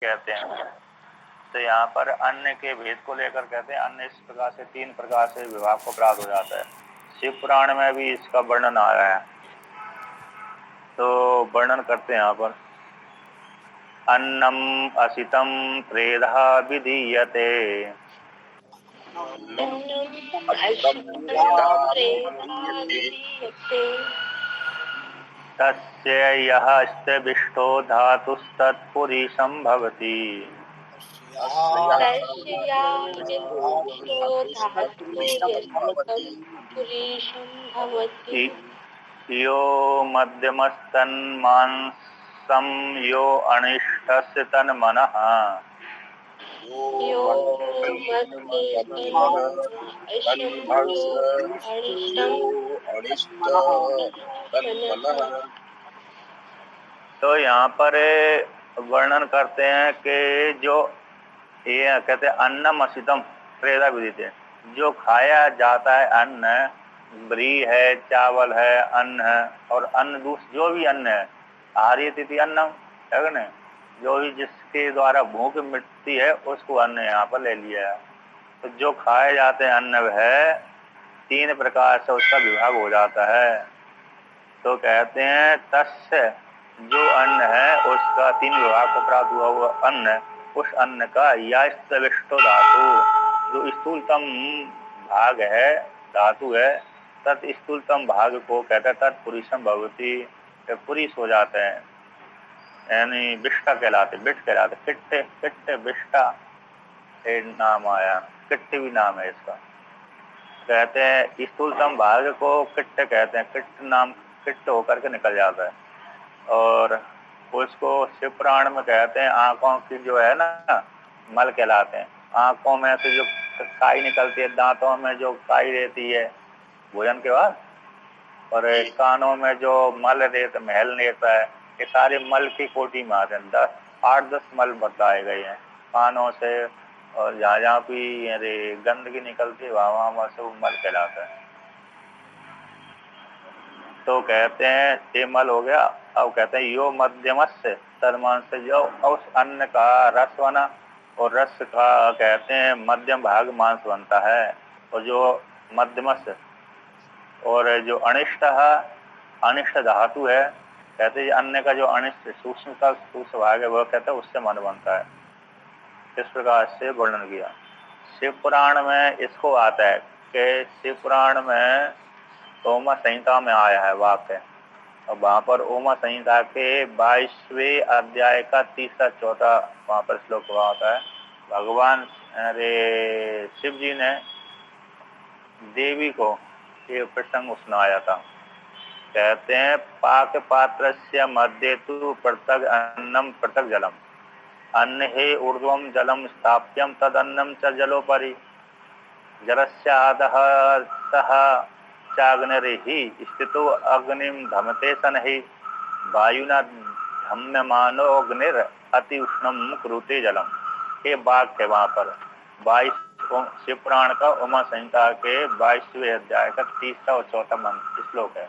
कहते हैं। तो यहाँ पर अन्न के भेद को लेकर कहते हैं अन्न इस प्रकार से 3 प्रकार से विभाग को प्राप्त हो जाता है। शिव पुराण में भी इसका वर्णन आया है। तो वर्णन करते हैं यहाँ पर, अन्नम असितम त्रेधा विधीयते तस्य यः स्त्विष्टो धातुस्तत्पुरीशं भवति। यो मध्यमस्तन्मांसं यो अनिष्टस्य तन्मनः तो यहाँ पर वर्णन करते हैं कि जो ये कहते हैं अन्नम असितम त्रेधा विदिते, जो खाया जाता है अन्न, ब्री है, चावल है, अन्न है, और अन्न जो भी अन्न है, आहार्य तिथि अन्नम है ना, जो भी जिसके द्वारा भूख मिटती है उसको अन्न यहाँ पर ले लिया है। तो जो खाए जाते हैं अन्न है 3 प्रकार से उसका विभाग हो जाता है। तो कहते हैं तस्य, जो अन्न है उसका 3 विभाग को प्राप्त हुआ अन्न, उस अन्न का यास्तविष्टो धातु, जो स्थूलतम भाग है, धातु है, तत् स्थूलतम भाग को कहते हैं तत्पुरुषम भवति, पुरुष हो जाते हैं, यानी विष्टा कहलाते, बिट कहलाते, किट्टे किट्टे विष्टा नाम आया, किट्टे भी नाम है इसका। कहते हैं स्थूलतम भाग को किट्टे कहते हैं, किट्ट नाम किट्ट होकर के निकल जाता है। और उसको शिव पुराण में कहते हैं आंखों की जो है ना मल कहलाते हैं। आंखों में से जो काई निकलती है, दांतों में जो काई रहती है भोजन के बाद, और कानों में जो मल रहता, महल रहता है, ये सारे मल की कोटि में आते हैं। 8-10 मल बताए गए हैं कानों से, और जहाँ जहाँ भी अरे गंदगी निकलती है वहाँ से वो मल कहलाता है। तो कहते हैं ये मल हो गया। अब कहते हैं यो मध्यमस्य तन्मांस से, जो उस अन्न का रस बना, और रस का कहते हैं मध्यम भाग मांस बनता है, और जो मध्यमस्य और जो अनिष्ट है, अनिष्ट धातु है, कहते हैं अन्न का जो अनिष्ट सूक्ष्म भाग है वह कहते हैं उससे मन बनता है। इस प्रकार से वर्णन किया। शिव पुराण में इसको आता है कि शिव पुराण में ओमा संहिता में आया है वाक्य, और वहाँ पर ओमा संहिता के 22वें अध्याय का 3-4 वहाँ पर श्लोक हुआ होता है। भगवान शिव जी ने देवी को ये प्रसंग सुनाया था। कहते हैं पाक पात्रस्य मध्य तु पृथक अन्नम पृथक जलम, अन्न हे ऊर्ध्वम जलम स्थाप्यम तदन्नम च जलोपरि, जलस्यादः सह चाग्निर्हि स्थितो अग्निम धमते सनहि, वायुना धम्यमानो अग्निर अति उष्णम कुरुते जलम। ये वाक्य है वहाँ पर 22 शिव पुराण का उमा संहिता के 22वें अध्याय का 3 और 4 श्लोक है।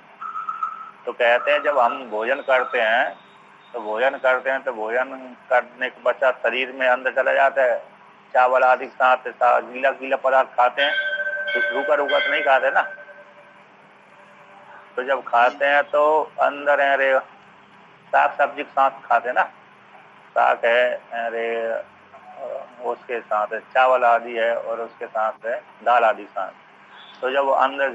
तो कहते हैं जब हम भोजन करते हैं तो भोजन करने के पश्चात शरीर में अंदर चला जाता है, चावल आदि के साथ गीला पदार्थ खाते हैं तो रूखा तो नहीं खाते ना। तो जब खाते हैं तो अंदर अरे साग सब्जी के साथ खाते ना, साग है अरे उसके साथ है चावल आदि है, और उसके साथ है दाल आदि के साथ। तो जब अंदर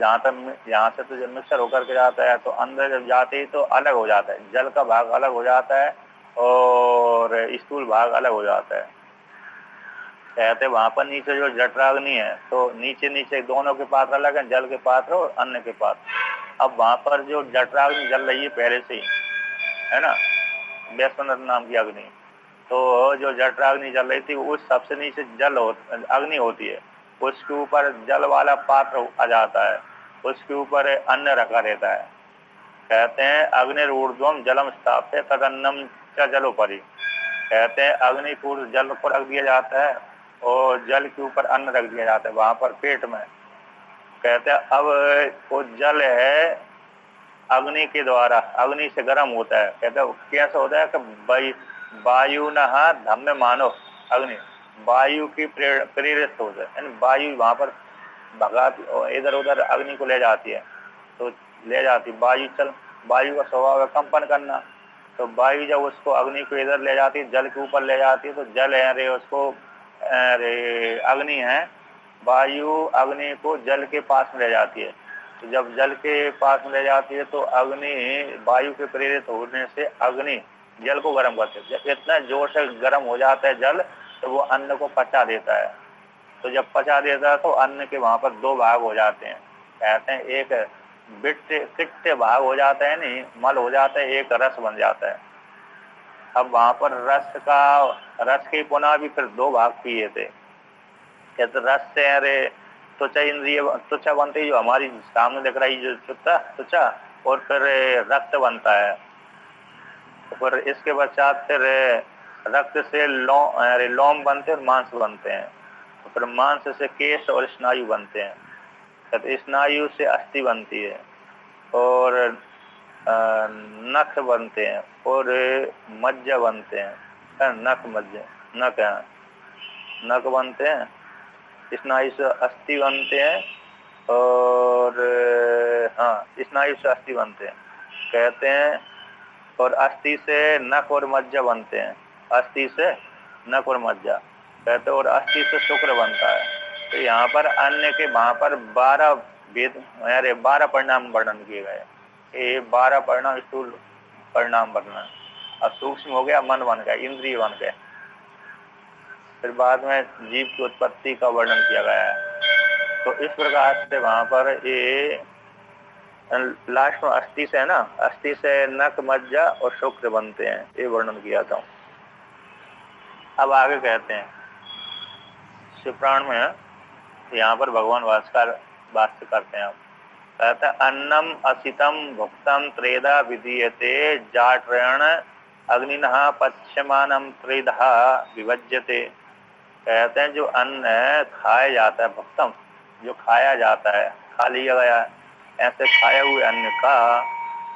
यहाँ से तो जब मिक्सर होकर के जाता है तो अंदर जब जाते ही तो अलग हो जाता है, जल का भाग अलग हो जाता है और स्थूल भाग अलग हो जाता है। कहते वहां पर नीचे जो जठराग्नि है तो नीचे दोनों के पात्र अलग है, जल के पात्र और अन्न के पात्र। अब वहां पर जो जठराग्नि जल रही है पहले से ही है ना, वैश्वानर नाम की अग्नि, तो जो जठराग्नि जल रही थी उस सबसे नीचे अग्नि होती है, उसके ऊपर जल वाला पात्र आ जाता है, उसके ऊपर अन्न रखा रहता है। कहते हैं अग्निर्ऊर्ध्वम जलम स्थाप्य तदन्नम च जलोपरि। कहते हैं अग्नि को जल को रख दिया जाता है और जल के ऊपर अन्न रख दिया जाता है वहां पर पेट में। कहते हैं अब वो जल है अग्नि के द्वारा, अग्नि से गर्म होता है। कहते हैं कैसा होता है कि भाई वायु न धम्य मानो अग्नि, वायु की प्रेरित हो जाए, यानी वायु वहां पर भगाती इधर उधर अग्नि को ले जाती है, तो ले जाती वायु। चल, वायु का स्वभाव है कंपन करना, तो वायु जब उसको अग्नि को इधर ले जाती है, जल के ऊपर ले जाती है, तो जल है रे उसको रे अग्नि है, वायु अग्नि को जल के पास में ले जाती है। तो जब जल के पास में ले जाती है तो अग्नि वायु के प्रेरित होने से अग्नि जल को गर्म करते है। जब इतना जोर से गर्म हो जाता है जल, तो वो अन्न को पचा देता है। तो जब पचा देता है तो अन्न के वहां पर दो भाग हो जाते हैं, कहते हैं एक तिक्ते भाग हो जाता है, नहीं मल हो जाता है, एक रस बन जाता है। अब वहां पर रस के पुनः भी फिर दो भाग किए थे, कहते रस से अरे त्वचा इंद्रिय त्वचा बनती है, जो हमारी सामने दिख रही जो त्वचा, और फिर रक्त बनता है। तो फिर इसके पश्चात फिर रक्त से लोम बनते हैं और मांस बनते हैं, तो फिर मांस से केश और स्नायु बनते हैं, तो स्नायु से अस्थि बनती है, और नख बनते हैं, और मज्जा बनते हैं, नख मज्जा नख बनते हैं, स्नायु से अस्थि बनते हैं, और हाँ स्नायु से अस्थि बनते हैं कहते हैं, और अस्थि से नख और मज्जा बनते हैं, अस्थि से नख और मज्जा कहते हैं, और अस्थि से शुक्र बनता है। तो यहाँ पर अन्य के वहां पर 12 वेद 12 परिणाम वर्णन किए गए। ये 12 परिणाम स्थूल परिणाम वर्णन, अब सूक्ष्म हो गया, मन बन गया, इंद्रिय बन गए, फिर बाद में जीव की उत्पत्ति का वर्णन किया गया है। तो इस प्रकार से वहां पर ये लास्ट में अस्थि से है ना, अस्थि से नख मज्जा और शुक्र बनते हैं, ये वर्णन किया था। अब आगे कहते हैं शिवपुराण में, यहाँ पर भगवान भाष्य करते हैं। कहते हैं अन्नम असितम भुक्तम त्रेधा विधीयते जाट्रेण अग्निनः पच्यमानम त्रेधा विभज्यते। कहते हैं जो अन्न खाया जाता है, भुक्तम जो खाया जाता है, खा लिया गया है, ऐसे खाए हुए अन्न का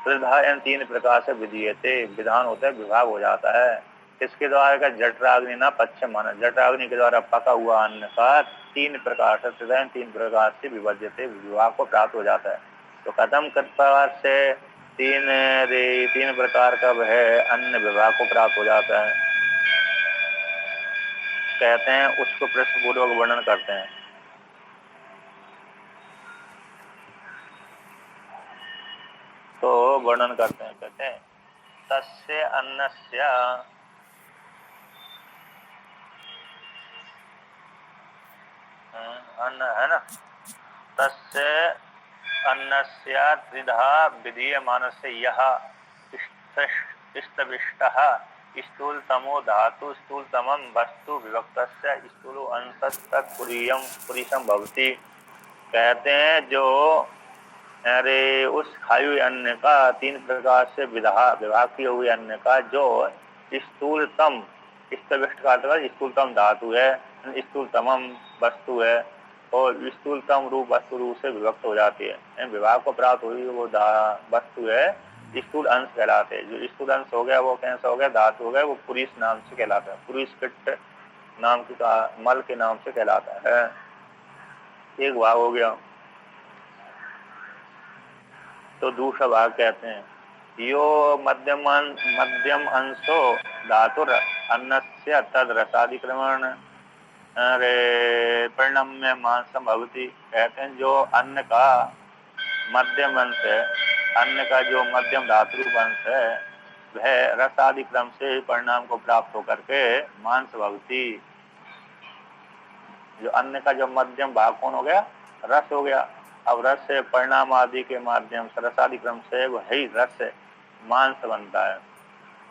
त्रिधा इन 3 प्रकार से विधीयते विधान होता है, विभाग हो जाता है। इसके द्वारा का जठराग्नि ना पश्चिम माना, जठराग्नि के द्वारा पका हुआ अन्न का 3 प्रकार से त्रिधा 3 प्रकार से विभज्यते विभाग को प्राप्त हो जाता है। तो कदम प्रकार से 3 प्रकार का वह अन्न विभाग को प्राप्त हो जाता है, कहते हैं उसको प्रश्नपूर्वक वर्णन करते हैं। तो वर्णन करते हैं, कहते हैं तस्य अन्नस्य अन्न है ना, तस्य अन्नस्य त्रिधा विधीयमानस्य यः स्तविष्टः स्थूलतमो धातु स्थूलतमं वस्तु विभक्तस्य स्थूलो अंशस्तत्पुरीशं भवति। कहते हैं जो अरे उस खाए हुए अन्न का 3 प्रकार से विभाग किए हुए अन्न का जो स्थूलतम, स्तविष्ट का अर्थ स्थूलतम धातु है, स्थूलतमम वस्तु है, और स्थूलतम रूप वस्तु रूप से विभक्त हो जाती है, विभाग को प्राप्त हुई वो वस्तु है, स्थूल अंश कहलाते हैं। जो स्थूल अंश हो गया वो कैसा हो गया, धातु हो गया, वो पुरुष नाम से कहलाता है, पुरुष पिट्ट नाम की मल के नाम से कहलाता है, एक भाग हो गया। तो दूसरा भाग कहते हैं यो मध्यम अंशो धातुर अन्नस्य तद रसादिक्रमण परिणम्य मांसम भवति। कहते हैं जो अन्न का मध्यम अंश है, अन्न का जो मध्यम धातु अंश है, वह रसादि क्रम से परिणाम को प्राप्त होकर के मांस भवति। जो अन्न का जो मध्यम भाग कौन हो गया, रस हो गया। अब रस से परिणाम आदि के माध्यम से रसादि क्रम से वही रस मांस बनता है,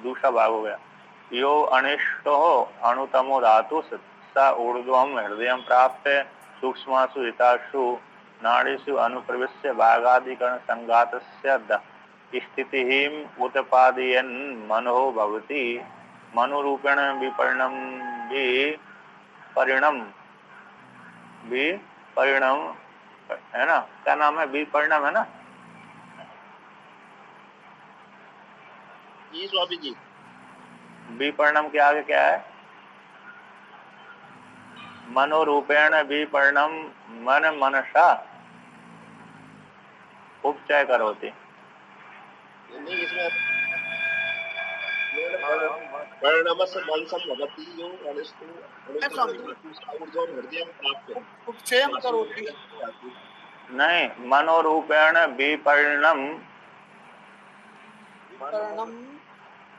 दूसरा भाग हो गया। यो अनिष्टो अणुतमो धातु स ऊर्ध्वम हृदय प्राप्त सूक्ष्मासु हितासु नाड़ीषु अनुप्रविश्य भागादिकरण संघातस्य स्थितिहिम उत्पादयन् मनो भवति। मनोरूपेण विपरिणम है ना, क्या नाम है, विपरिणम है ना जी स्वामी जी। विपर्णम के आगे क्या है? मनोरूपेण विपर्णम मन मनसा उपचय करोति। नहीं, इसमें वर्णमस मनसम भवति जो अनिष्टो ऊर्ध्वं हृदयं प्राप्य उपचयम करोति। नहीं, मनोरूपेण विपर्णम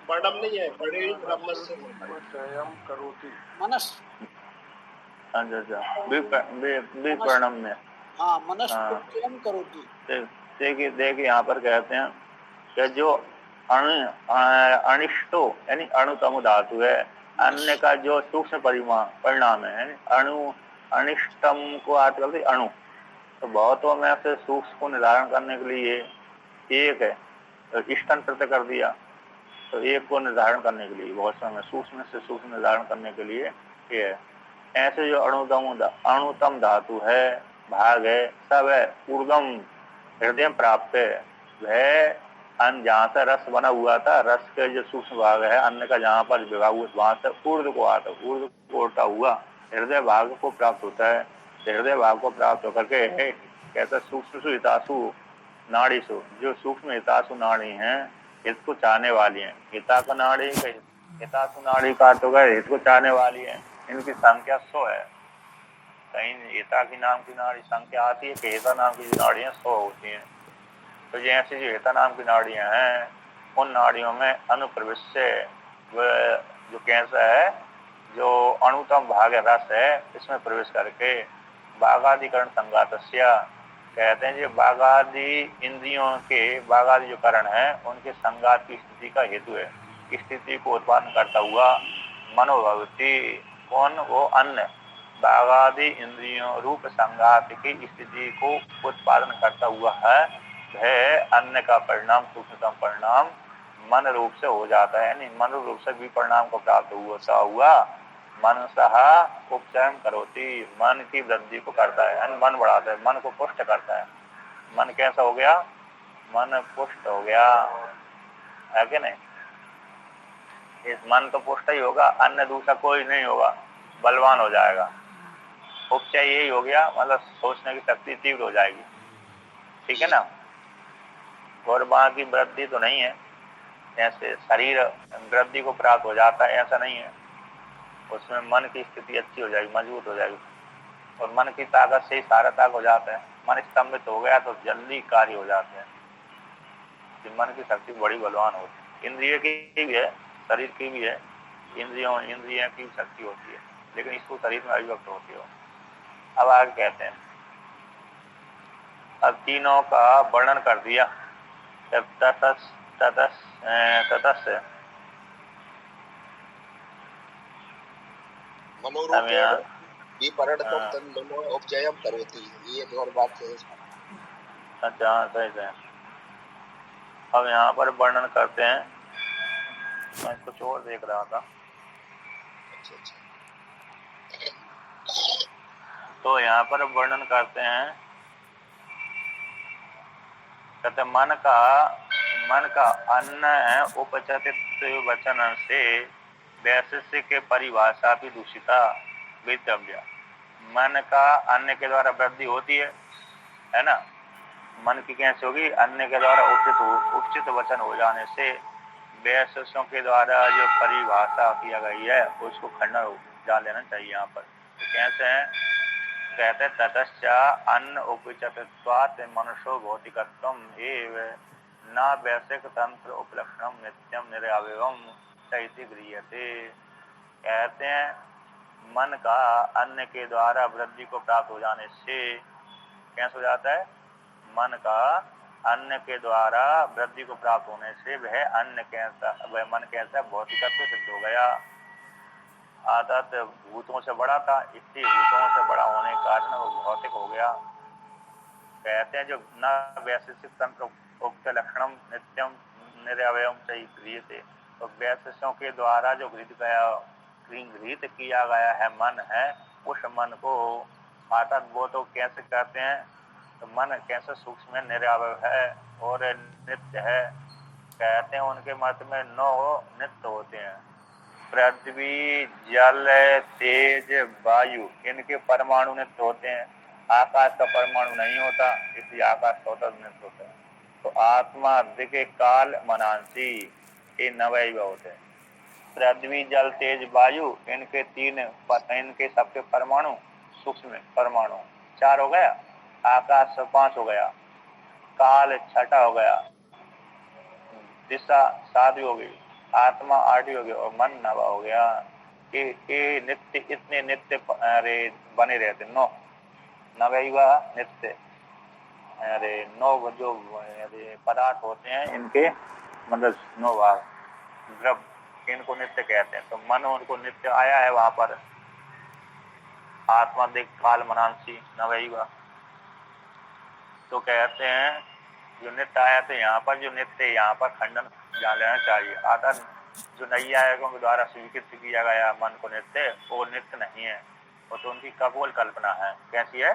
वर्णम नहीं है, पढ़े ब्रह्मस्य उपचयम करोति मनस। अच्छा विपर्णम में हाँ, मनस उपचयम करोति। देखिए यहाँ पर कहते हैं कि जो अनिष्टो यानी अणुतम धातु है, अन्य का जो सूक्ष्म परिणाम है, अणु अनिष्टम को अर्थ करते अणु। तो बहुतों में से सूक्ष्म को निर्धारण करने के लिए एक है, तो इष्टन प्रत्यय कर दिया, तो एक को निर्धारण करने के लिए बहुत समय सूक्ष्म से सूक्ष्म निर्धारण करने के लिए ये है। ऐसे जो अणुतम धातु है, भाग है, सब है ऊर्ध्वम हृदय प्राप्त है। वह अन्न जहाँ से रस बना हुआ था, रस के जो सूक्ष्म भाग है अन्न का जहाँ पर विभाग हुआ वहां से ऊर्ध्व को आता, ऊर्ध्व को उल्टा हुआ हृदय भाग को प्राप्त होता है। हृदय भाग को प्राप्त होकर के कहते सूक्ष्म हितासु नाड़ीसु, जो सूक्ष्म हितासु नाड़ी है हित को चाहने वाली है। हिता का नाड़ी हितासु नाड़ी का तो गए हित को चाहने वाली है। इनकी संख्या 100 है। कहीं हिता की नाम की नाड़ी संख्या आती है कि हिता नाम की नाड़ियां 100 होती हैं। तो जैसे जो हिता नाम की नाड़ियां हैं, उन नाड़ियों में अनुप्रवेश से जो कैंसर है, जो अणुतम भाग रस है, इसमें प्रवेश करके बाघाधिकरण संघातस्य कहते हैं। जो बाघादि इंद्रियों के बाघादि जो करण है उनके संघात की स्थिति का हेतु है। स्थिति को उत्पादन करता हुआ मनोभवती, कौन? वो अन्न बाघादि इंद्रियों रूप संघात की स्थिति को उत्पादन करता हुआ है। वह अन्न का परिणाम सूक्ष्मतम परिणाम मन रूप से हो जाता है, यानी मन रूप से भी परिणाम को प्राप्त हुआ मनसः उपचयम करोति, मन की वृद्धि को करता है, यानी मन बढ़ाता है, मन को पुष्ट करता है। मन कैसा हो गया? मन पुष्ट हो गया, है कि नहीं? इस मन तो पुष्ट ही होगा, अन्य दूसरा कोई नहीं होगा, बलवान हो जाएगा। उपचय यही हो गया, मतलब सोचने की शक्ति तीव्र हो जाएगी, ठीक है ना। और बाकी वृद्धि तो नहीं है, जैसे शरीर वृद्धि को प्राप्त हो जाता है ऐसा नहीं है। उसमें मन की स्थिति अच्छी हो जाएगी, मजबूत हो जाएगी, और मन की ताकत से ही सारा ताकत हो जाता है। मन स्तंभित हो गया तो जल्दी कार्य हो जाते हैं। मन की शक्ति बड़ी बलवान होती है। इंद्रिय की भी है, शरीर की भी है, इंद्रियों की शक्ति होती है, लेकिन इसको शरीर में अभिव्यक्त होती है। अब आगे कहते हैं, अब तीनों का वर्णन कर दिया। ततस्य मनोरूपेण विपर्णम तन्मनो उपचयम करोति, ये एक और बात है। अच्छा, सही है। अब यहाँ पर वर्णन करते हैं, मैं कुछ और देख रहा था। अच्छा। तो यहाँ पर वर्णन करते हैं, कहते मन का अन्न उपचतित वचन से वैशिष्य के परिभाषा भी दूषिता वेतव्य। मन का अन्न के द्वारा वृद्धि होती है ना। मन की कैसे होगी? अन्न के द्वारा उचित वचन हो जाने से वैशिष्यों के द्वारा जो परिभाषा किया गई है उसको खंडन जान लेना चाहिए। यहाँ पर तो कैसे है? कहते ततश्च अन्न उपचतत्वात् मनुष्यो भौतिकत्वम् एव न वैश्विक तंत्र उपलक्षणम नित्यम निरवयवम चैति गृह्यते। कहते हैं मन का अन्न के द्वारा वृद्धि को प्राप्त हो जाने से कैसे हो जाता है? मन का अन्न के द्वारा वृद्धि को प्राप्त होने से वह मन कैसा भौतिकत्व सिद्ध हो गया। आदत भूतों से बड़ा था, इसलिए भूतों से बड़ा होने के कारण वो भौतिक हो गया। कहते हैं जो न वैशिष्ट तंत्र उक्त लक्षणम नित्यम निरवयम क्रियते, तो वैशिष्यों के द्वारा जो गृहीत किया गया है मन है, उस मन को आदत वो तो कैसे कहते हैं? तो मन कैसे सूक्ष्म निरवय है और नित्य है। कहते हैं उनके मत में 9 नित्य होते हैं, पृथ्वी जल तेज वायु इनके परमाणु नित्य होते हैं। आकाश का परमाणु नहीं होता, इसलिए आकाश स्वतः नित्य होता है। तो आत्मा दिखे काल मनांसी ये नवैव होते हैं। पृथ्वी जल तेज वायु इनके इनके सबके परमाणु सूक्ष्म परमाणु 4 हो गया, आकाश 5 हो गया, काल 6 हो गया, दिशा 7 हो गई, आत्मा 8 हो गया और मन 9 हो गया। ये नित्य इतने नित्य अरे बने रहते 9 नवैवा नित्य। अरे 9 जो अरे पदार्थ होते हैं इनके मतलब 9 भाग द्रव्य इनको नित्य कहते हैं। तो मन उनको नित्य आया है वहां पर। आत्मा देख काल मनांसी नवैवा। तो कहते हैं जो नित्य आया तो यहाँ पर जो नित्य यहाँ पर खंडन जान लेना चाहिए। आता जो नैयायिकों के द्वारा स्वीकृत किया गया मन को नित्य, वो नित्य नहीं है, वो तो उनकी कपोल कल्पना है। कैसी है?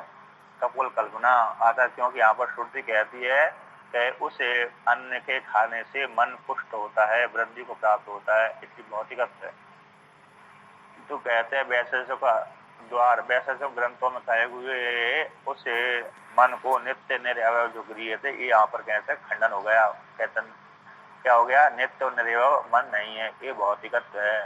कपोल कल्पना। आता क्योंकि यहाँ पर श्रुति कहती है कि उस अन्न के खाने से मन पुष्ट होता है, वृद्धि को प्राप्त होता है, इसकी भौतिकत्व है। तो कहते हैं वैशेषिक का द्वार वैशेषिक ग्रंथों में कहे हुए उस मन को नित्य निर्वय जो गृह थे, ये यहाँ पर कहते खंडन हो गया। कहते क्या हो गया? नित्य और निर्वय मन नहीं है, ये भौतिकत्व है।